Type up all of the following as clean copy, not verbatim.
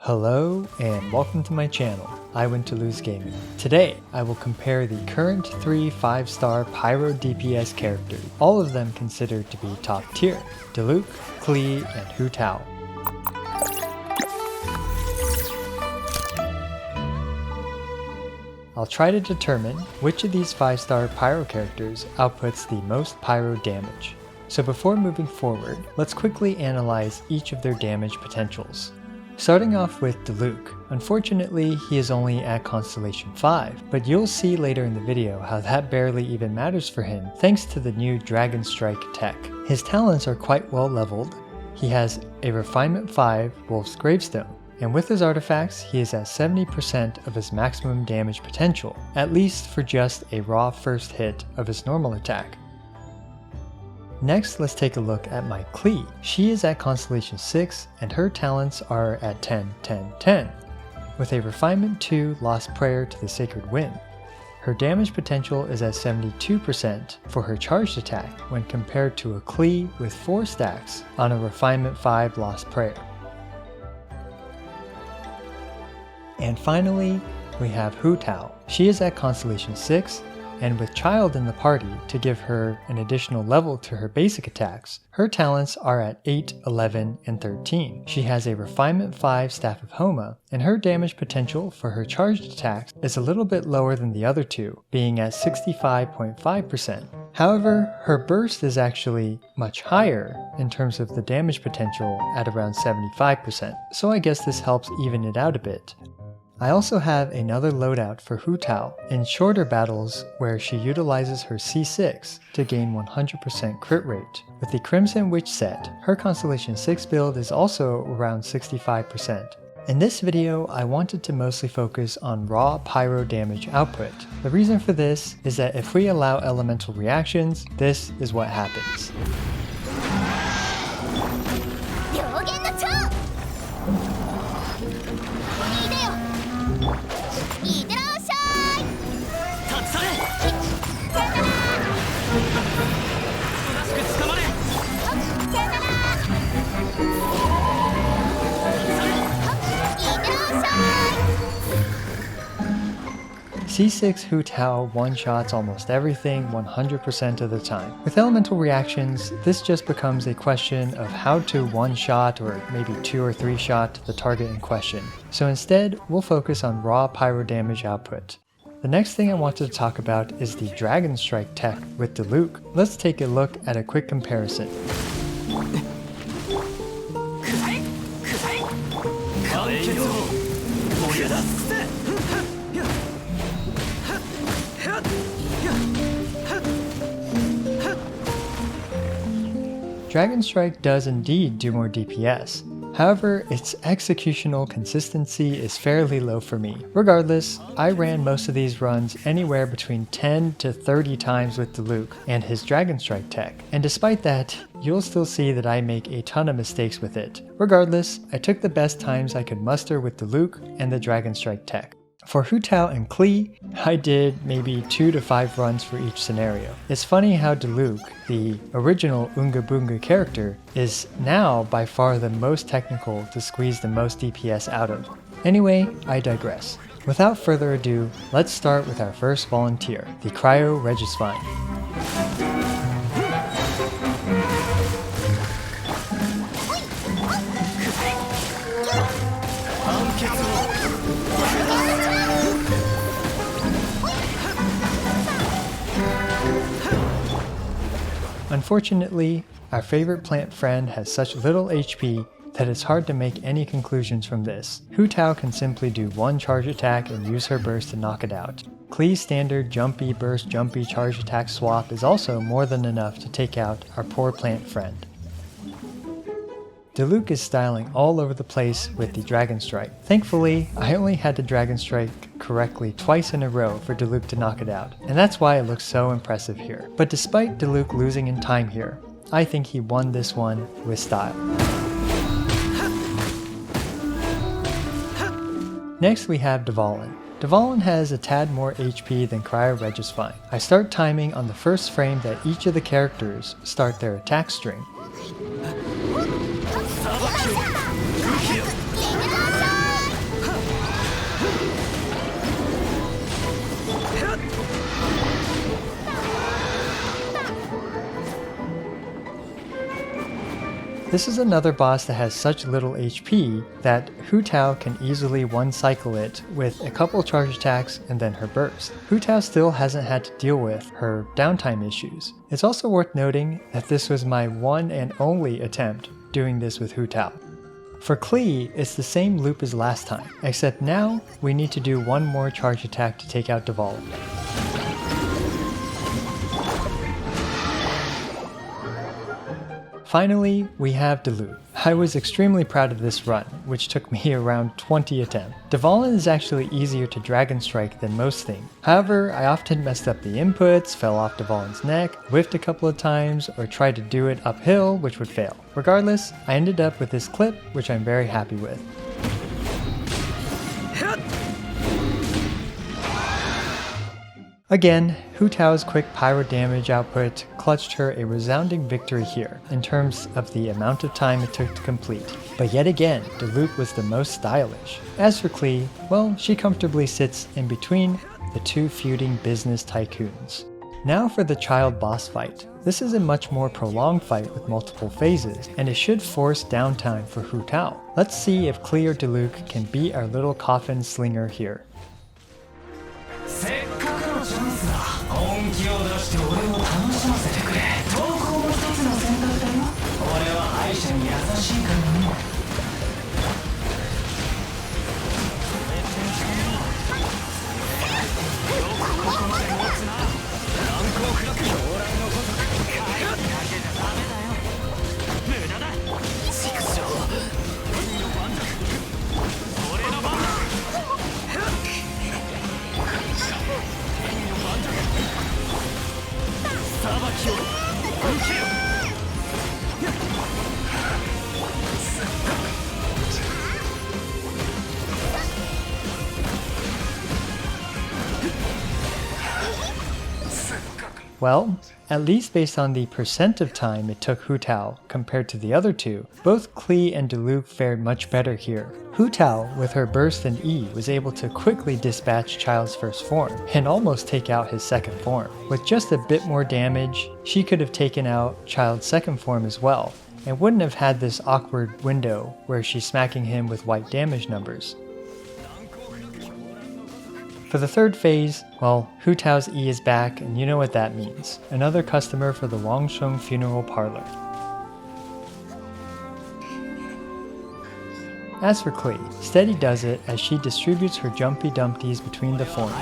Hello and welcome to my channel, I Went to Lose Gaming. Today, I will compare the current 3 5-star Pyro DPS characters, all of them considered to be top tier, Diluc, Klee, and Hu Tao. I'll try to determine which of these 5-star Pyro characters outputs the most Pyro damage. So before moving forward, let's quickly analyze each of their damage potentials. Starting off with Diluc, unfortunately he is only at Constellation 5, but you'll see later in the video how that barely even matters for him thanks to the new Dragonstrike Tech. His talents are quite well leveled, he has a Refinement 5 Wolf's Gravestone, and with his artifacts he is at 70% of his maximum damage potential, at least for just a raw first hit of his normal attack. Next, let's take a look at my Klee. She is at Constellation 6 and her talents are at 10, 10, 10, with a Refinement 2 Lost Prayer to the Sacred Wind. Her damage potential is at 72% for her charged attack when compared to a Klee with 4 stacks on a Refinement 5 Lost Prayer. And finally, we have Hu Tao. She is at Constellation 6, and with Childe in the party to give her an additional level to her basic attacks, her talents are at 8, 11, and 13. She has a Refinement 5 Staff of Homa, and her damage potential for her charged attacks is a little bit lower than the other two, being at 65.5%. However, her burst is actually much higher in terms of the damage potential at around 75%, so I guess this helps even it out a bit. I also have another loadout for Hu Tao in shorter battles where she utilizes her C6 to gain 100% crit rate. With the Crimson Witch set, her Constellation 6 build is also around 65%. In this video, I wanted to mostly focus on raw pyro damage output. The reason for this is that if we allow elemental reactions, this is what happens. C6 Hu Tao one-shots almost everything 100% of the time. With elemental reactions, this just becomes a question of how to one-shot or maybe 2 or 3 shot the target in question. So instead, we'll focus on raw pyro damage output. The next thing I wanted to talk about is the Dragonstrike Tech with Diluc. Let's take a look at a quick comparison. Dragonstrike does indeed do more DPS, however its executional consistency is fairly low for me. Regardless, I ran most of these runs anywhere between 10 to 30 times with Diluc and his Dragonstrike Tech, and despite that, you'll still see that I make a ton of mistakes with it. Regardless, I took the best times I could muster with Diluc and the Dragonstrike Tech. For Hu Tao and Klee, I did maybe 2 to 5 runs for each scenario. It's funny how Diluc, the original Unga Bunga character, is now by far the most technical to squeeze the most DPS out of. Anyway, I digress. Without further ado, let's start with our first volunteer, the Cryo Regisvine. Unfortunately, our favorite plant friend has such little HP that it's hard to make any conclusions from this. Hu Tao can simply do one charge attack and use her burst to knock it out. Klee's standard jumpy burst jumpy charge attack swap is also more than enough to take out our poor plant friend. Diluc is styling all over the place with the Dragonstrike. Thankfully, I only had to Dragonstrike correctly twice in a row for Diluc to knock it out, and that's why it looks so impressive here. But despite Diluc losing in time here, I think he won this one with style. Next we have Dvalin. Dvalin has a tad more HP than Cryo Regisvine. I start timing on the first frame that each of the characters start their attack string. This is another boss that has such little HP that Hu Tao can easily one-cycle it with a couple charge attacks and then her burst. Hu Tao still hasn't had to deal with her downtime issues. It's also worth noting that this was my one and only attempt doing this with Hu Tao. For Klee, it's the same loop as last time, except now we need to do one more charge attack to take out Dvalin. Finally, we have Diluc. I was extremely proud of this run, which took me around 20 attempts. Dvalin is actually easier to Dragonstrike than most things. However, I often messed up the inputs, fell off Dvalin's neck, whiffed a couple of times, or tried to do it uphill, which would fail. Regardless, I ended up with this clip, which I'm very happy with. Again, Hu Tao's quick pyro damage output clutched her a resounding victory here, in terms of the amount of time it took to complete. But yet again, Diluc was the most stylish. As for Klee, well, she comfortably sits in between the two feuding business tycoons. Now for the Childe boss fight. This is a much more prolonged fight with multiple phases, and it should force downtime for Hu Tao. Let's see if Klee or Diluc can beat our little coffin slinger here. Well, at least based on the percent of time it took Hu Tao compared to the other two, both Klee and Diluc fared much better here. Hu Tao, with her burst and E, was able to quickly dispatch Childe's first form, and almost take out his second form. With just a bit more damage, she could have taken out Childe's second form as well, and wouldn't have had this awkward window where she's smacking him with white damage numbers. For the third phase, well, Hu Tao's E is back, and you know what that means. Another customer for the Wangsheng Funeral Parlor. As for Klee, steady does it as she distributes her jumpy dumpties between the forms.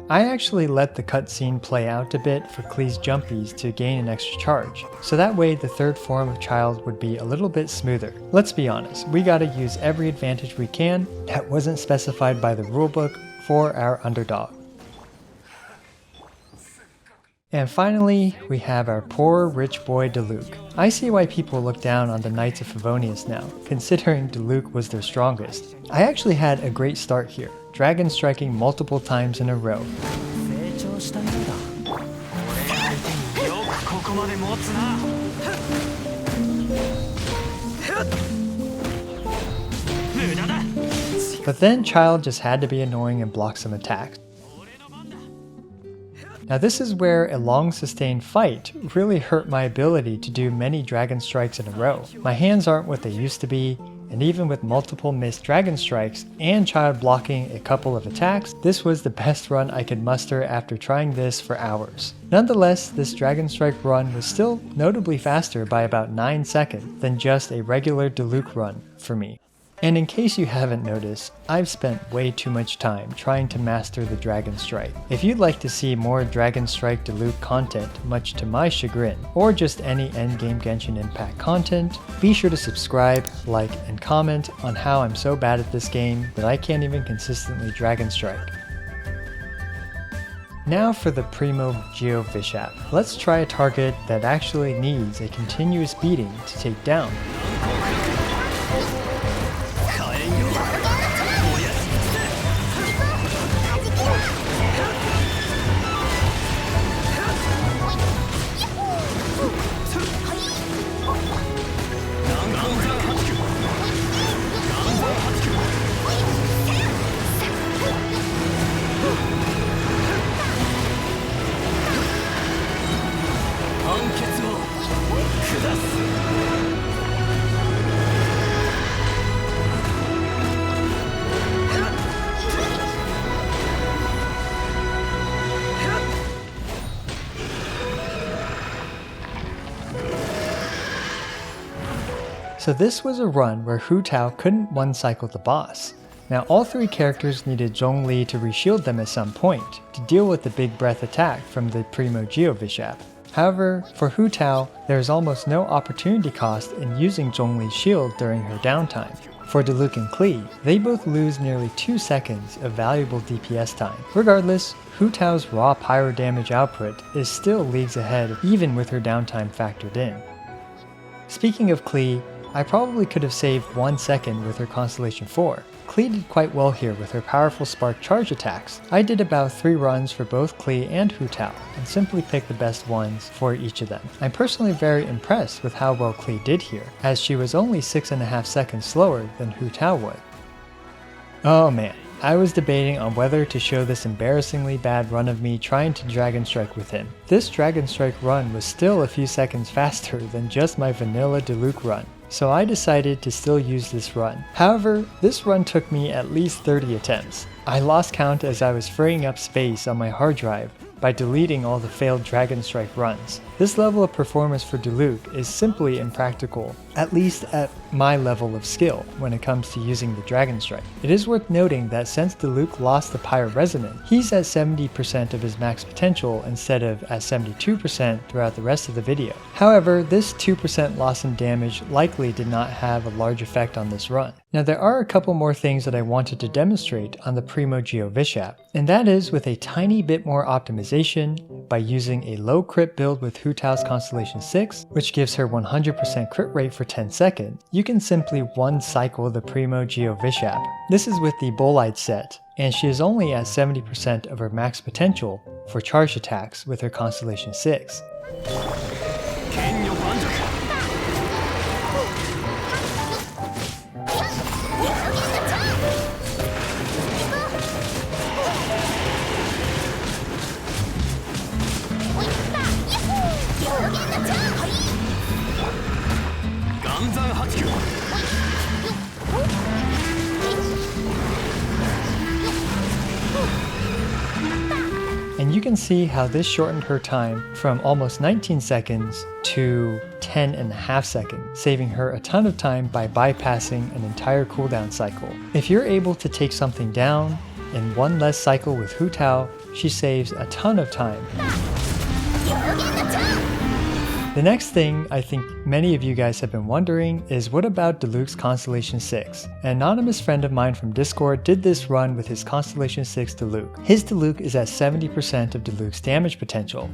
I actually let the cutscene play out a bit for Klee's jumpies to gain an extra charge, so that way the third form of Childe would be a little bit smoother. Let's be honest, we gotta use every advantage we can that wasn't specified by the rulebook for our underdog. And finally, we have our poor rich boy Diluc. I see why people look down on the Knights of Favonius now, considering Diluc was their strongest. I actually had a great start here, dragon striking multiple times in a row. But then Childe just had to be annoying and block some attacks. Now this is where a long sustained fight really hurt my ability to do many dragon strikes in a row. My hands aren't what they used to be, and even with multiple missed dragon strikes and Childe blocking a couple of attacks, this was the best run I could muster after trying this for hours. Nonetheless, this dragon strike run was still notably faster by about 9 seconds than just a regular Diluc run for me. And in case you haven't noticed, I've spent way too much time trying to master the Dragonstrike. If you'd like to see more Dragonstrike Diluc content, much to my chagrin, or just any endgame Genshin Impact content, be sure to subscribe, like, and comment on how I'm so bad at this game that I can't even consistently Dragonstrike. Now for the Primo Geovishap. Let's try a target that actually needs a continuous beating to take down. So this was a run where Hu Tao couldn't one-cycle the boss. Now all 3 characters needed Zhongli to reshield them at some point to deal with the big breath attack from the Primo Geovishap. However, for Hu Tao, there is almost no opportunity cost in using Zhongli's shield during her downtime. For Diluc and Klee, they both lose nearly 2 seconds of valuable DPS time. Regardless, Hu Tao's raw pyro damage output is still leagues ahead even with her downtime factored in. Speaking of Klee, I probably could have saved 1 second with her Constellation 4. Klee did quite well here with her powerful spark charge attacks. I did about 3 runs for both Klee and Hu Tao, and simply picked the best ones for each of them. I'm personally very impressed with how well Klee did here, as she was only 6.5 seconds slower than Hu Tao would. Oh man, I was debating on whether to show this embarrassingly bad run of me trying to Dragonstrike with him. This Dragonstrike run was still a few seconds faster than just my vanilla Diluc run, so I decided to still use this run. However, this run took me at least 30 attempts. I lost count as I was freeing up space on my hard drive by deleting all the failed Dragonstrike runs. This level of performance for Diluc is simply impractical, at least at my level of skill when it comes to using the Dragonstrike. It is worth noting that since Diluc lost the Pyro Resonant, he's at 70% of his max potential instead of at 72% throughout the rest of the video. However, this 2% loss in damage likely did not have a large effect on this run. Now there are a couple more things that I wanted to demonstrate on the Primo Geovishap, and that is with a tiny bit more optimization by using a low crit build with Hu Tao's Constellation 6, which gives her 100% crit rate for 10 seconds, you can simply one-cycle the Primo Geovishap. This is with the Bolide set, and she is only at 70% of her max potential for charge attacks with her Constellation 6. And you can see how this shortened her time from almost 19 seconds to 10.5 seconds, saving her a ton of time by bypassing an entire cooldown cycle. If you're able to take something down in one less cycle with Hu Tao, she saves a ton of time. The next thing I think many of you guys have been wondering is what about Diluc's Constellation 6? An anonymous friend of mine from Discord did this run with his Constellation 6 Diluc. His Diluc is at 70% of Diluc's damage potential.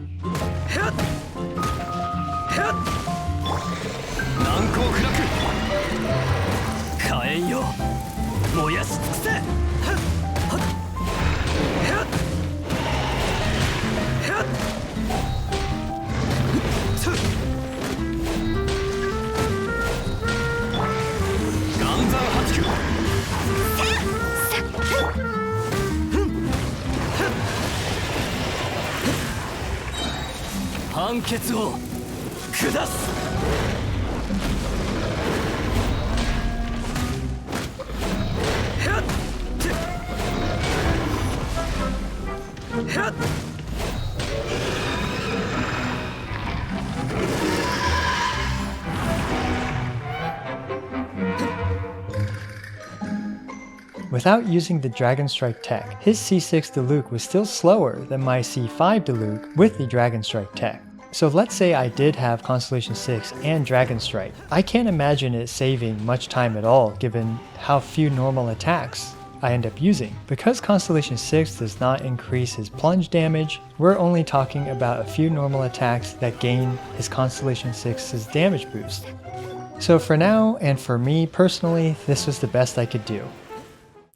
Without using the Dragonstrike Tech, his C6 Diluc was still slower than my C5 Diluc with the Dragonstrike Tech. So let's say I did have Constellation 6 and Dragonstrike. I can't imagine it saving much time at all given how few normal attacks I end up using. Because Constellation 6 does not increase his plunge damage, we're only talking about a few normal attacks that gain his Constellation 6's damage boost. So for now, and for me personally, this was the best I could do.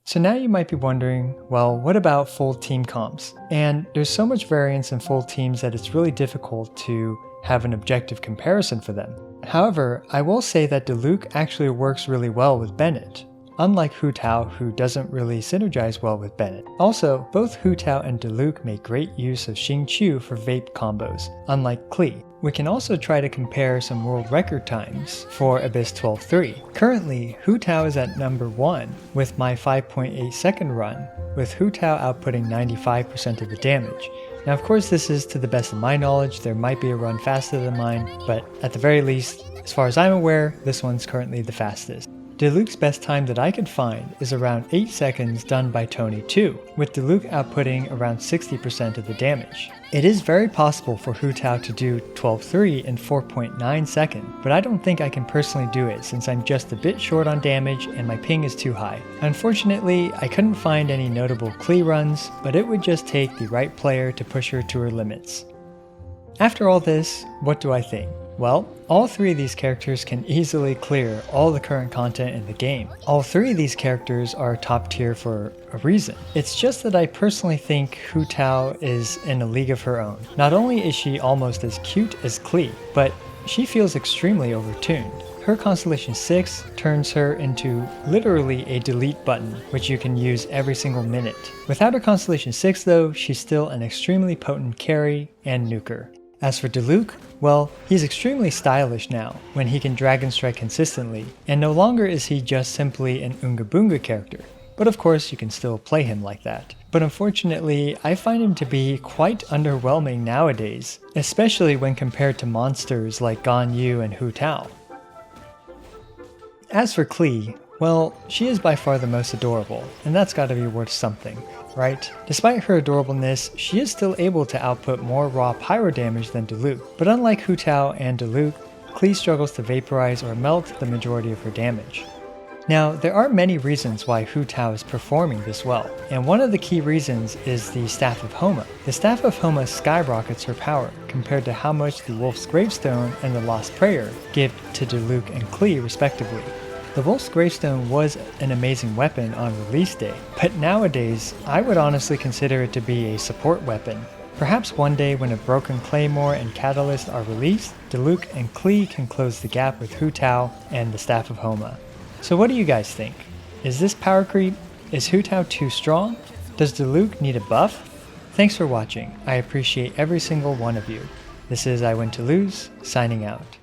So now you might be wondering, well, what about full team comps? And there's so much variance in full teams that it's really difficult to have an objective comparison for them. However, I will say that Diluc actually works really well with Bennett, unlike Hu Tao, who doesn't really synergize well with Bennett. Also, both Hu Tao and Diluc make great use of Xing Qiu for vape combos, unlike Klee. We can also try to compare some world record times for Abyss 12-3. Currently, Hu Tao is at number 1 with my 5.8 second run, with Hu Tao outputting 95% of the damage. Now of course this is to the best of my knowledge, there might be a run faster than mine, but at the very least, As far as I'm aware, this one's currently the fastest. Diluc's best time that I could find is around 8 seconds done by Tony 2, with Diluc outputting around 60% of the damage. It is very possible for Hu Tao to do 12.3 in 4.9 seconds, but I don't think I can personally do it since I'm just a bit short on damage and my ping is too high. Unfortunately, I couldn't find any notable Klee runs, but it would just take the right player to push her to her limits. After all this, what do I think? Well, all three of these characters can easily clear all the current content in the game. All three of these characters are top tier for a reason. It's just that I personally think Hu Tao is in a league of her own. Not only is she almost as cute as Klee, but she feels extremely overtuned. Her Constellation 6 turns her into literally a delete button, which you can use every single minute. Without her Constellation 6 though, she's still an extremely potent carry and nuker. As for Diluc, well, he's extremely stylish now, when he can Dragonstrike consistently, and no longer is he just simply an Unga Bunga character. But of course you can still play him like that. But unfortunately, I find him to be quite underwhelming nowadays, especially when compared to monsters like Ganyu and Hu Tao. As for Klee, well, she is by far the most adorable, and that's gotta be worth something, right? Despite her adorableness, she is still able to output more raw pyro damage than Diluc, but unlike Hu Tao and Diluc, Klee struggles to vaporize or melt the majority of her damage. Now, there are many reasons why Hu Tao is performing this well, and one of the key reasons is the Staff of Homa. The Staff of Homa skyrockets her power compared to how much the Wolf's Gravestone and the Lost Prayer give to Diluc and Klee respectively. The Wolf's Gravestone was an amazing weapon on release day, but nowadays I would honestly consider it to be a support weapon. Perhaps one day when a Broken Claymore and Catalyst are released, Diluc and Klee can close the gap with Hu Tao and the Staff of Homa. So what do you guys think? Is this power creep? Is Hu Tao too strong? Does Diluc need a buff? Thanks for watching. I appreciate every single one of you. This is I Win to Lose, signing out.